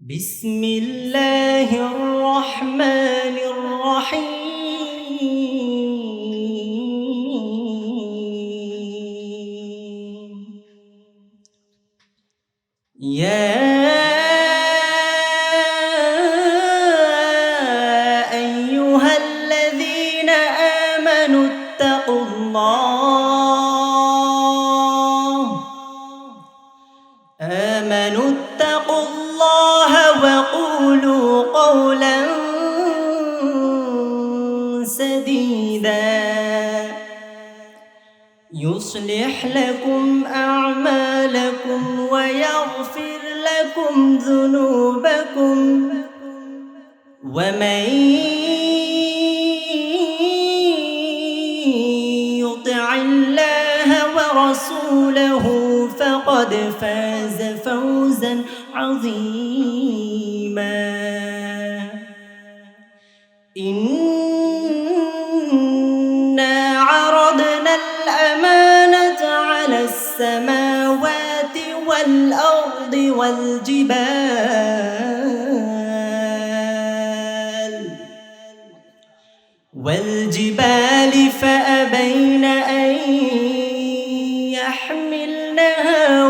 بسم الله الرحمن الرحيم يا أيها الذين آمنوا اتقوا الله وقولوا قولا سديدا يصلح لكم أعمالكم ويغفر لكم ذنوبكم ومن يطع الله ورسوله فقد فاز فوزا عظيما إنا عرضنا الأمانة على السماوات والأرض والجبال فأبين أن يحملنها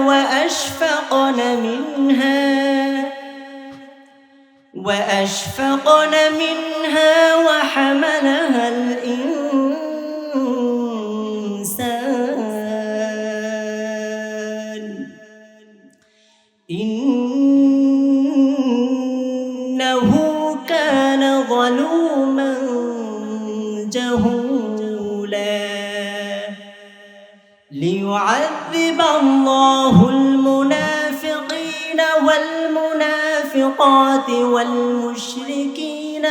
وأشفقن منها وحملها الإنسان إنه كان ظلوما جهولا ليعذب الله المنافقين والمنافقات والمشركين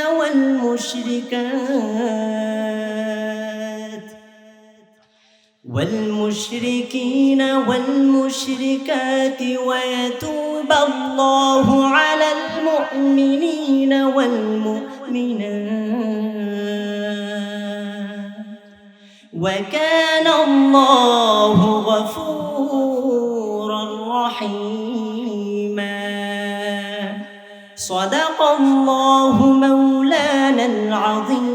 والمشركات ويتوب الله على المؤمنين والمؤمنات وكان الله غفورا رحيما صدق الله مولانا العظيم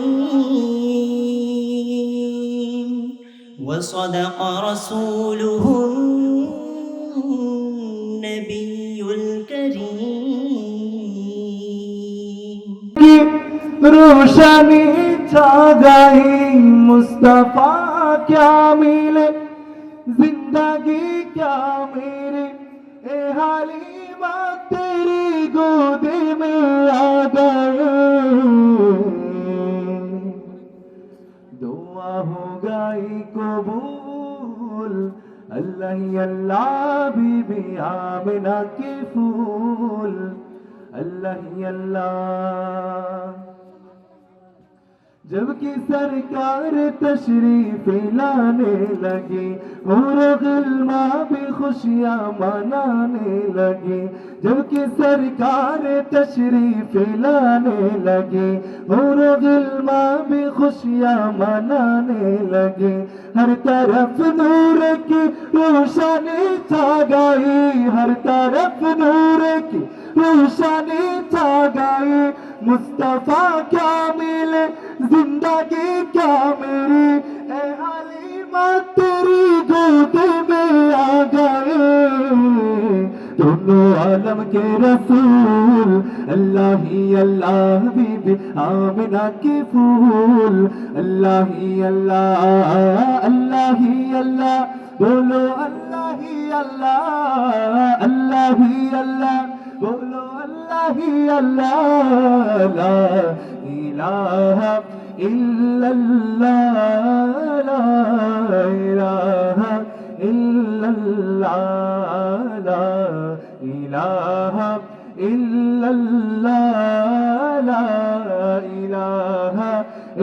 وصدق رسوله النبي الكريم روشنی छा गई मुस्तफा क्या मिले जिंदगी क्या मेरे ए हालिमा तेरी गोदी में आ गए दुआ हो गई कबूल अल्लाह ही अल्लाह बीबी आमिना की फूल अल्लाह ही अल्लाह जबकि सरकार तशरीफ लाने लगी और गिल्मा भी खुशियाँ मनाने लगी जबकि सरकार तशरीफ लाने लगी और गिल्मा भी खुशियाँ मनाने लगी हर तरफ नूर की रोशनी छा गई हर तरफ नूर की रोशनी छा गई मुस्तफा क्या मिले जिंदगी क्या मेरी ए हालिमा तेरी गोद में आ गए दोनों आलम के रसूल अल्लाह ही अल्लाह बीबी आमिना की फूल अल्लाह ही अल्लाह बोलो अल्लाह ही अल्लाह बोलो अल्लाह ही अल्लाह ला इलाहा इल्लल्लाह ला इलाहा इल्लल्लाह ला इलाहा इल्लल्लाह ला इलाहा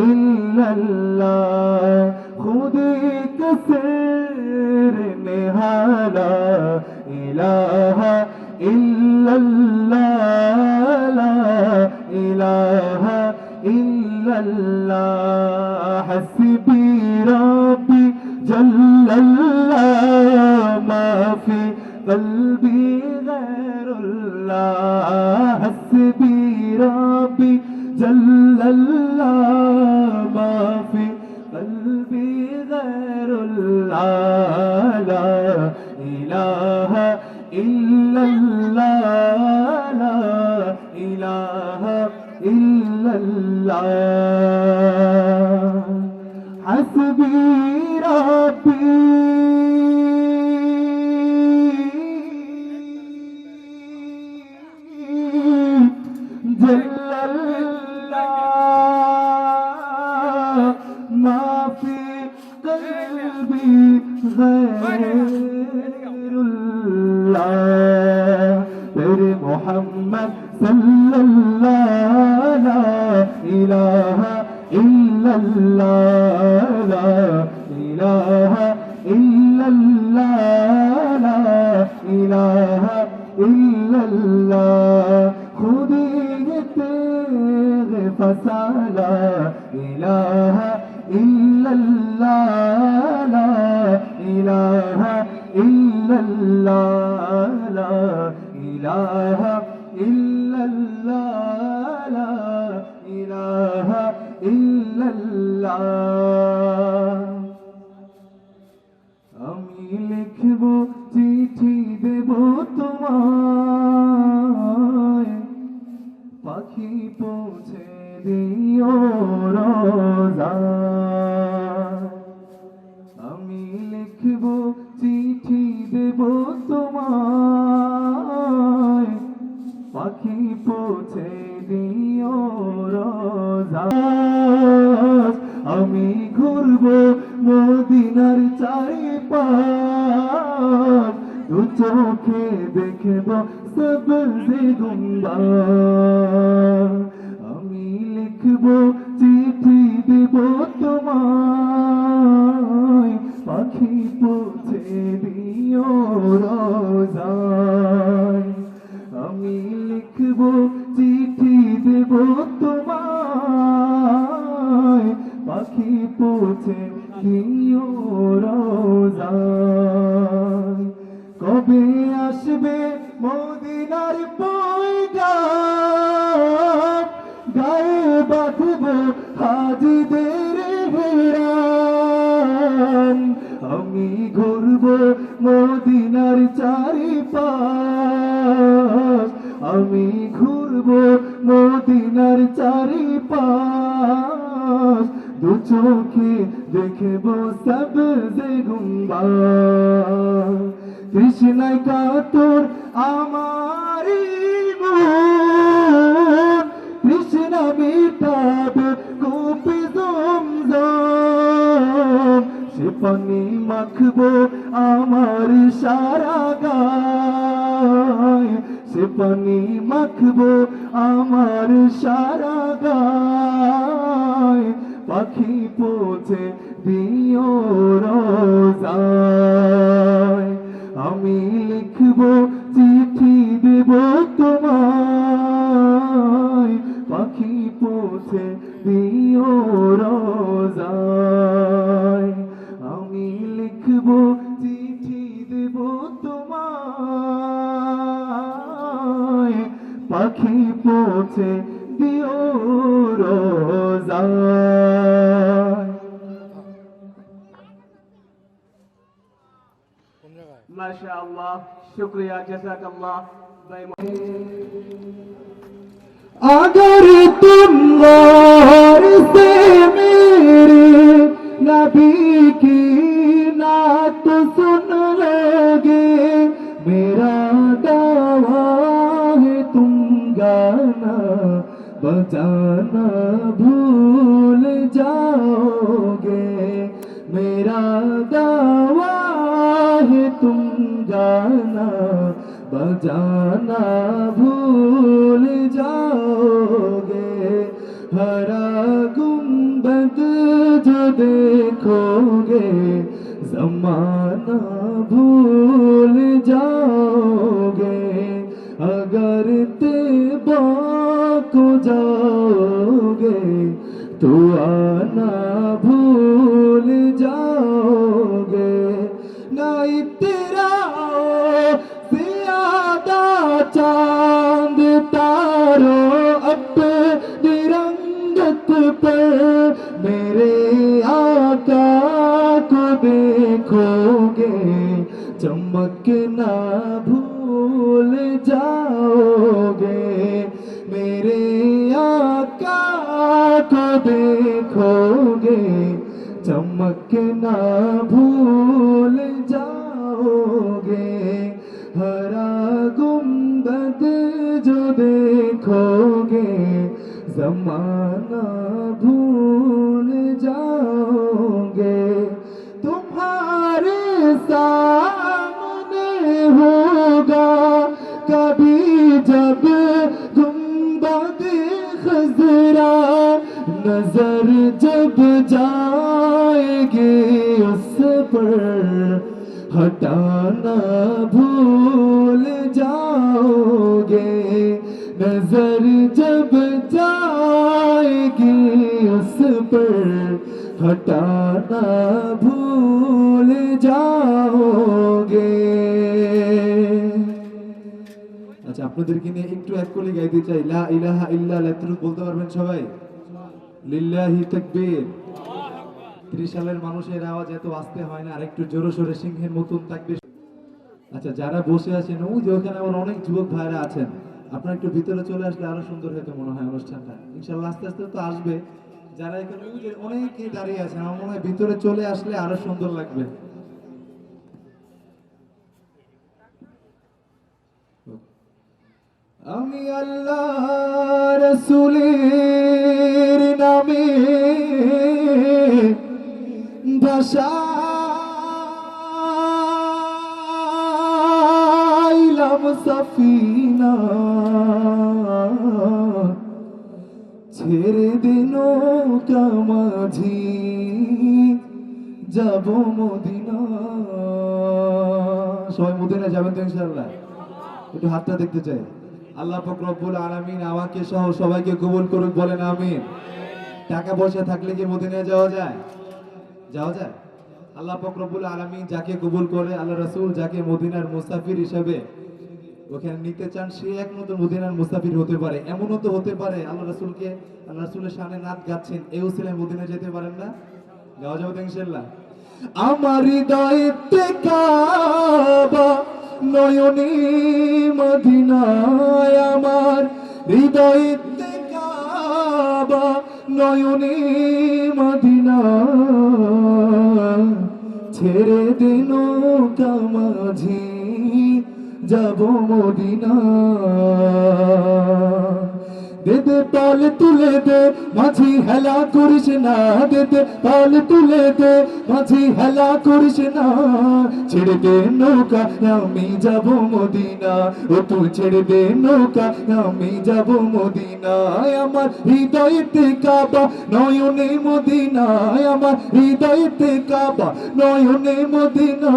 इल्लल्लाह खुद एक सिर निहाला इलाहा इल्लल्लाह ला इलाहा इल्लल्लाह हस्बी रब्बी जल्लल्लाह मा फी क़ल्बी गैरुल्लाह ربي جل الله ما في قلبي غير الله لا إله إلا الله لا إله إلا الله حسبي ربي جل الله ما في قلبي غير الله تیرے محمد صلی اللہ لا الہ الا اللہ لا الہ الا اللہ لا الہ الا اللہ خودی تیغ فسالا الہ الا اللہ لا الہ الا اللہ لا الہ الا اللہ لا الہ الا اللہ আমি লিখব চিঠি দেব তোমায় পাখি পৌঁছে দিও রোজায় আমি লিখব চিঠি দেব তোমায় পাখি পৌঁছে দিও রোজায় আমি ঘুরব মদিনার চারিপাশ দু চোখে দেখব সবজে গুম্বাদ আমি লিখব চিঠি দেব তোমায় পাখি পৌঁছে দিও রোজায় আমি লিখব চিঠি দেব তোমায় পাখি পৌঁছে দিও রোজায় কবে আসবে মদিনার পয়গাম গায়ে বাঁধব হাজিদের হেরাম আমি ঘুরব মদিনার চারিপাশ আমি ঘুরব মদিনার চারিপাশ দু চোখে দেখব সবজে গুম্বাদ কৃষ্ণায় কাতর আমারি মন কৃষ্ণা মিটাবে কূপে জমজম সে পানি মাখবো আমার সারা গায় সে পানি মাখবো আমার সারা গায় পাখি পৌঁছে দিও রোজায় আমি লিখব চিঠি দেব তোমায় পাখি পৌঁছে দিও রোজায় আমি লিখব চিঠি দেব তোমায় পাখি পৌঁছে দিও রোজায় माशाअल्लाह शुक्रिया जज़ाकल्लाह भाई अगर तुम गौर से मेरे नबी की नात सुन लोगे मेरा दावा है तुम गाना बजाना भूल जाओगे मेरा दावा है तुम गाना बजाना भूल जाओगे हरा गुंबद जो देखोगे जमाना भूल जाओगे अगर तैबा को जाओगे तो आना भूल जाओगे ना तेरा ज्यादा चांद तारो अब देखोगे चमकना भूल जाओगे हरा गुंबद जो देखोगे जमाना भूल जाओगे तुम्हारे सामने होगा कभी जब गुंबद खजरा नजर जब जाएगी उस पर हटाना भूल जाओगे नजर जब जाएगी उस पर हटाना भूल जाओगे। আচ্ছা আপনাদেরকে নিয়ে একটু এক কলি গাইতে চাই লা ইলাহা ইল্লাল্লাহ এতটুকু বলতে পারবেন সবাই লিল্লাহি তাকবীর 30 সালের মানুষের আওয়াজ এত আস্তে হয় না আরেকটু জোরে সোরে সিংহের মতন তাকবীর। আচ্ছা যারা বসে আছেন ওই যে ওখানে আমার অনেক যুবক ভাইরা আছেন আপনারা একটু ভিতরে চলে আসলে আরো সুন্দর হতো মনে হয় অনুষ্ঠানটা ইনশাআল্লাহ আস্তে আস্তে তো আসবে যারা এখানে ওই যে অনেকে দাঁড়িয়ে আছেন আমার মনে হয় ভিতরে চলে আসলে আরো সুন্দর লাগবে। আমি আল্লাহ রাসূলের নামে ভাসাইলাম সফিনা ছেড়ে দিন নৌকা মাঝি যাব মদিনা। সবাই মদিনা যাবেন তো ইনশাআল্লাহ একটু হাতটা দেখতে চাই। আল্লাহ পাক রব্বুল আলামিন আমাকে সহ সবাইকে কবুল করুক বলেন আমিন। টাকা পয়সা থাকলে কি মদিনায় যাওয়া যায়? যাওয়া যায়? আল্লাহ পাক রব্বুল আলামিন যাকে কবুল করে আল্লাহ রাসূল যাকে মদিনার মুসাফির হিসেবে ওখানে নিতে চান সে একমাত্র মদিনার মুসাফির হতে পারে। এমনও তো হতে পারে আল্লাহ রাসূলকে আল্লাহ রাসূলের শানে নাত গাচ্ছেন এই উসিলায় মদিনায় যেতে পারেন না, যাওয়া যাবে তো ইনশাআল্লাহ। আমার হৃদয়েতে কাবা নয়নে মদিনায় আমার হৃদয়েতে কাবা নয়নে মদিনা ছেড়ে দে নৌকা মাঝি যাব মদিনা। দে দে পাল তুলে দে মাঝি হেলা করিস না দে দে পাল তুলে দে মাঝি হেলা করিস না ছেড়ে দে নৌকা আমি যাব মদিনা ও তুই ছেড়ে দে নৌকা আমি যাব মদিনা। আমার হৃদয়েতে কাবা নয়নে মদিনা আমার হৃদয়েতে কাবা নয়নে মদিনা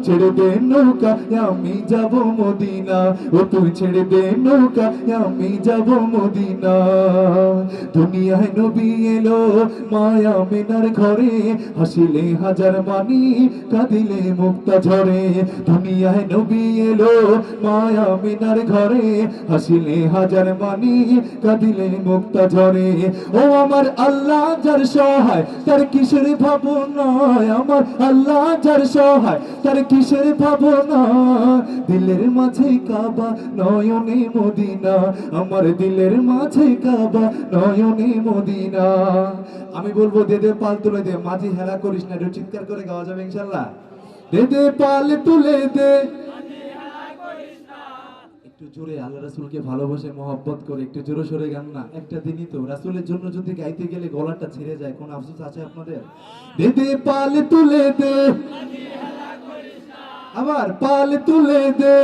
ছেড়ে দে নৌকা আমি যাব মদিনা ও তুই ছেড়ে দে নৌকা আমি যাব মদিনা। দুনিয়ায় নবী এলো মায়া মিনার ঘরে হাসিলে হাজার মানি কাঁদিলে মুক্তা ঝরে। দুনিয়ায় নবী এলো মায়া মিনার ঘরে হাসিলে হাজার মানি কাঁদিলে মুক্তা ঝরে। ও আমার আল্লাহ যার সহায় তার কিসের ভাবনা আমার আল্লাহ যার সহায় তার কিসের ভাবনা দিলের মাঝে কাবা নয়নে মদিনা আমার দিলের মাঝে কাবা নয়নে মদিনা। আমি বলবো দে দে পাল তুলে দে মাঝি হেলা করিস না একটু চিৎকার করে গাওয়া যাবে ইনশাআল্লাহ। দে দে পাল তুলে দে একটু জোরে আল্লাহ রাসূলকে ভালোবাসে মহব্বত করে একটু জোরে সোরে গান না একটা দিনই তো রাসূলের জন্য যদি গাইতে গেলে গলাটা ছিঁড়ে যায় কোন আফসোস আছে আপনাদের? দে দে পাল তুলে দে আবার পাল তুলে দে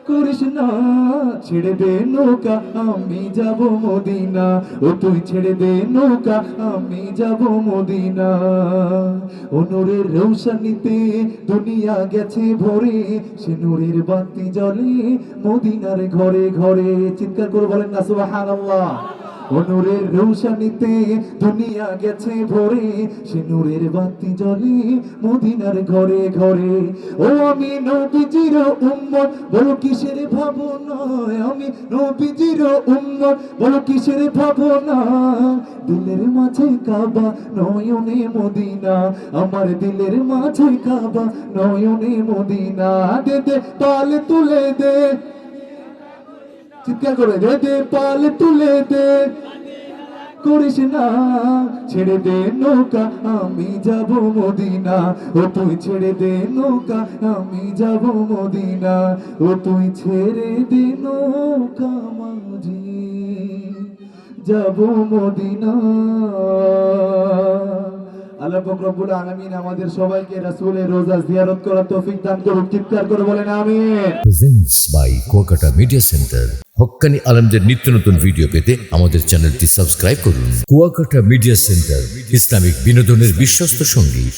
করিস না ছেড়ে দে নৌকা আমি যাব মদিনা ও তুই ছেড়ে দে নৌকা আমি যাব মদিনা। ও নূরের রৌশনীতে দুনিয়া গেছে ভরে সে নূরের বাতি জ্বলে মদিনার ঘরে ঘরে চিৎকার করে বলেন না সুবহানাল্লাহ। ও নূরের রৌশনীতে দুনিয়া গেছে ভরে সে নূরের বাতি জ্বলে মদিনার ঘরে ঘরে। ও আমি নবীজির উম্মত বলো কিসের ভাবনা আমি নবীজির উম্মত বলো কিসের ভাবনা দিলের মাঝে কাবা নয়নে মদিনা আমার দিলের মাঝে কাবা নয়নে মদিনা। দে দে পাল তুলে দে চিৎকার করে দে দে পাল তুলে দে করিস না, ছেড়ে দে নৌকা আমি যাব মদিনা, ও তুই ছেড়ে দে নৌকা আমি যাব মদিনা, ও তুই ছেড়ে দে নৌকা মাঝি যাব মদিনা। আল্লাহ পাক রব্বুল আলামিন আমাদের সবাইকে রাসূলের রোজা জিয়ারত করার তৌফিক দান করুন। চিৎকার করে বলেন আমিন। Presents by Kuakata media centre. Haqqani আলমদের নিত্য নতুন ভিডিও পেতে আমাদের চ্যানেলটি সাবস্ক্রাইব করুন। কুয়াকাটা মিডিয়া সেন্টার, ইসলামিক বিনোদনের বিশ্বস্ত সঙ্গী।